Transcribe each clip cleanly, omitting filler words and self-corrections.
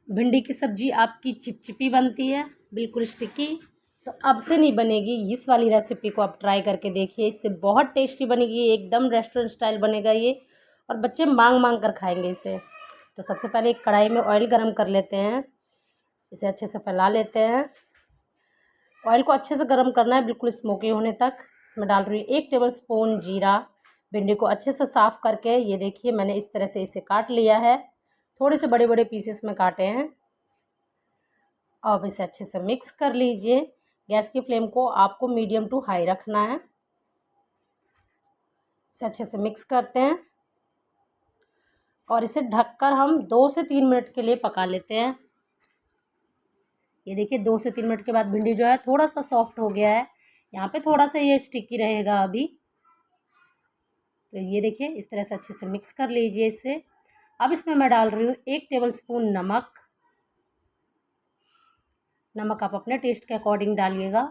भिंडी की सब्ज़ी आपकी चिपचिपी बनती है, बिल्कुल स्टिकी। तो अब से नहीं बनेगी, इस वाली रेसिपी को आप ट्राई करके देखिए, इससे बहुत टेस्टी बनेगी, एकदम रेस्टोरेंट स्टाइल बनेगा ये, और बच्चे मांग मांग कर खाएंगे इसे। तो सबसे पहले एक कढ़ाई में ऑयल गरम कर लेते हैं, इसे अच्छे से फैला लेते हैं। ऑयल को अच्छे से गरम करना है, बिल्कुल स्मोकी होने तक। इसमें डाल रही हूँ 1 टेबल स्पून जीरा। भिंडी को अच्छे से साफ़ करके ये देखिए मैंने इस तरह से इसे काट लिया है, थोड़े से बड़े बड़े पीसेस में काटे हैं। अब इसे अच्छे से मिक्स कर लीजिए। गैस की फ्लेम को आपको मीडियम टू हाई रखना है। इसे अच्छे से मिक्स करते हैं और इसे ढककर हम 2 से 3 मिनट के लिए पका लेते हैं। ये देखिए 2 से 3 मिनट के बाद भिंडी जो है थोड़ा सा सॉफ्ट हो गया है। यहाँ पे थोड़ा सा ये स्टिकी रहेगा अभी। तो ये देखिए इस तरह से अच्छे से मिक्स कर लीजिए इसे। अब इसमें मैं डाल रही हूँ 1 टेबल स्पून नमक। नमक आप अपने टेस्ट के अकॉर्डिंग डालिएगा।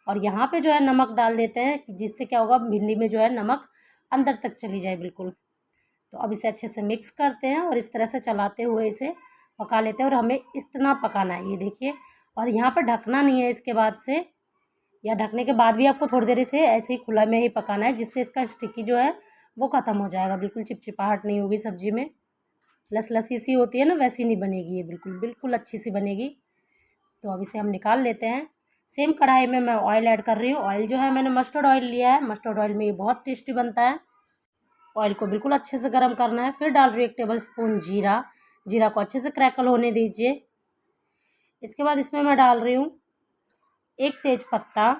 और यहाँ पे जो है नमक डाल देते हैं, जिससे क्या होगा भिंडी में जो है नमक अंदर तक चली जाए बिल्कुल। तो अब इसे अच्छे से मिक्स करते हैं और इस तरह से चलाते हुए इसे पका लेते हैं। और हमें इतना पकाना है, ये देखिए। और यहाँ पर ढकना नहीं है इसके बाद से, या ढकने के बाद भी आपको थोड़ी देर इसे ऐसे ही खुला में ही पकाना है, जिससे इसका स्टिकी जो है वो ख़त्म हो जाएगा। बिल्कुल चिपचिपाहट नहीं होगी सब्ज़ी में, लसी सी होती है ना, वैसी नहीं बनेगी ये, बिल्कुल बिल्कुल अच्छी सी बनेगी। तो अब इसे हम निकाल लेते हैं। सेम कढ़ाई में मैं ऑयल ऐड कर रही हूँ। ऑयल जो है मैंने मस्टर्ड ऑयल लिया है, मस्टर्ड ऑयल में ये बहुत टेस्टी बनता है। ऑयल को बिल्कुल अच्छे से गर्म करना है। फिर डाल रही हूँ 1 टेबल स्पून जीरा। जीरा को अच्छे से क्रैकल होने दीजिए। इसके बाद इसमें मैं डाल रही हूँ 1 तेज पत्ता,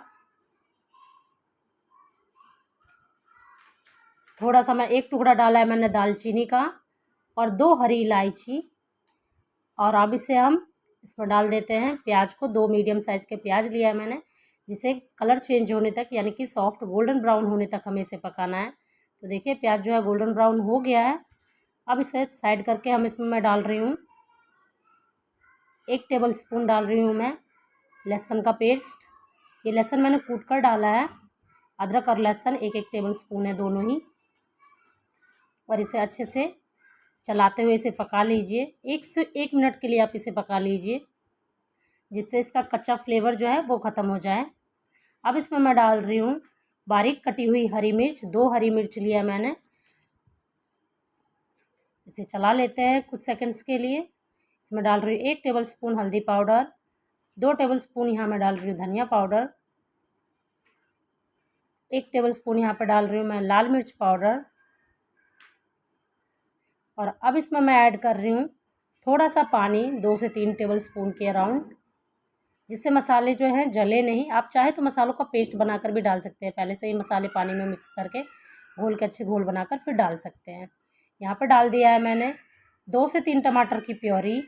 थोड़ा सा मैं 1 टुकड़ा डाला है मैंने दालचीनी का, और 2 हरी इलायची। और अब इसे हम इसमें डाल देते हैं प्याज को। 2 मीडियम साइज़ के प्याज लिया है मैंने, जिसे कलर चेंज होने तक, यानी कि सॉफ्ट गोल्डन ब्राउन होने तक हमें इसे पकाना है। तो देखिए प्याज जो है गोल्डन ब्राउन हो गया है। अब इसे साइड करके हम इसमें मैं डाल रही हूँ 1 टेबल स्पून डाल रही हूँ मैं लहसुन का पेस्ट। ये लहसुन मैंने कूट कर डाला है। अदरक और लहसुन 1-1 टेबल स्पून है दोनों ही। और इसे अच्छे से चलाते हुए इसे पका लीजिए। 1 से 1 मिनट के लिए आप इसे पका लीजिए, जिससे इसका कच्चा फ्लेवर जो है वो ख़त्म हो जाए। अब इसमें मैं डाल रही हूँ बारीक कटी हुई हरी मिर्च। 2 हरी मिर्च लिया मैंने। इसे चला लेते हैं कुछ सेकंड्स के लिए। इसमें डाल रही हूँ 1 टेबल स्पून हल्दी पाउडर, 2 टेबल स्पून यहाँ मैं डाल रही हूँ धनिया पाउडर, 1 टेबल स्पून यहाँ पर डाल रही हूँ मैं लाल मिर्च पाउडर। और अब इसमें मैं ऐड कर रही हूँ थोड़ा सा पानी, 2 से 3 टेबल स्पून के अराउंड, जिससे मसाले जो हैं जले नहीं। आप चाहे तो मसालों का पेस्ट बनाकर भी डाल सकते हैं, पहले से ही मसाले पानी में मिक्स करके घोल के अच्छे घोल बनाकर फिर डाल सकते हैं। यहाँ पर डाल दिया है मैंने 2 से 3 टमाटर की प्योरी।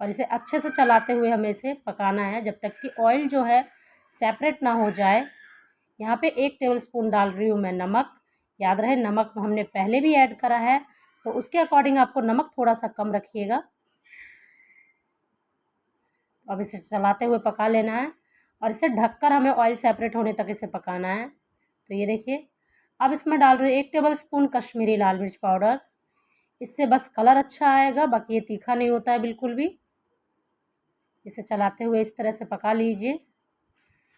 और इसे अच्छे से चलाते हुए हमें इसे पकाना है जब तक कि ऑयल जो है सेपरेट ना हो जाए। यहाँ पे 1 टेबल स्पून डाल रही हूँ मैं नमक। याद रहे नमक हमने पहले भी ऐड करा है, तो उसके अकॉर्डिंग आपको नमक थोड़ा सा कम रखिएगा। अब इसे चलाते हुए पका लेना है और इसे ढककर हमें ऑयल सेपरेट होने तक इसे पकाना है। तो ये देखिए अब इसमें डाल रही हूँ 1 टेबल स्पून कश्मीरी लाल मिर्च पाउडर। इससे बस कलर अच्छा आएगा, बाकी ये तीखा नहीं होता है बिल्कुल भी। इसे चलाते हुए इस तरह से पका लीजिए।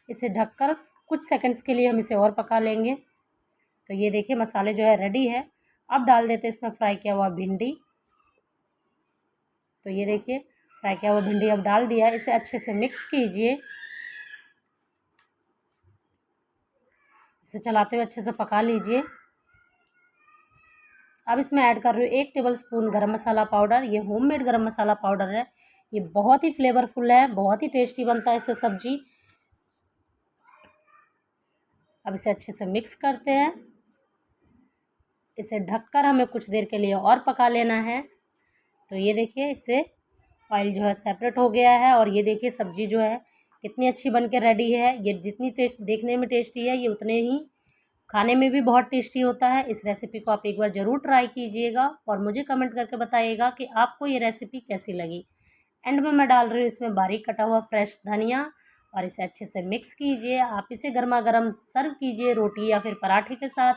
इसे ढककर कुछ सेकंड्स के लिए हम इसे और पका लेंगे। तो ये देखिए मसाले जो है रेडी है। अब डाल देते हैं इसमें फ्राई किया हुआ भिंडी। तो ये देखिए फ्राई किया हुआ भिंडी अब डाल दिया है। इसे अच्छे से मिक्स कीजिए। इसे चलाते हुए अच्छे से पका लीजिए। अब इसमें ऐड कर रही हूँ 1 टेबल स्पून गरम मसाला पाउडर। ये होममेड गरम मसाला पाउडर है। ये बहुत ही फ्लेवरफुल है, बहुत ही टेस्टी बनता है इससे सब्जी। अब इसे अच्छे से मिक्स करते हैं। इसे ढककर हमें कुछ देर के लिए और पका लेना है। तो ये देखिए इससे ऑयल जो है सेपरेट हो गया है। और ये देखिए सब्ज़ी जो है कितनी अच्छी बन के रेडी है। ये जितनी टेस्ट देखने में टेस्टी है, ये उतने ही खाने में भी बहुत टेस्टी होता है। इस रेसिपी को आप एक बार ज़रूर ट्राई कीजिएगा और मुझे कमेंट करके बताइएगा कि आपको ये रेसिपी कैसी लगी। एंड में मैं डाल रही हूँ इसमें बारीक कटा हुआ फ्रेश धनिया। और इसे अच्छे से मिक्स कीजिए। आप इसे गर्मा गर्म सर्व कीजिए रोटी या फिर पराठे के साथ।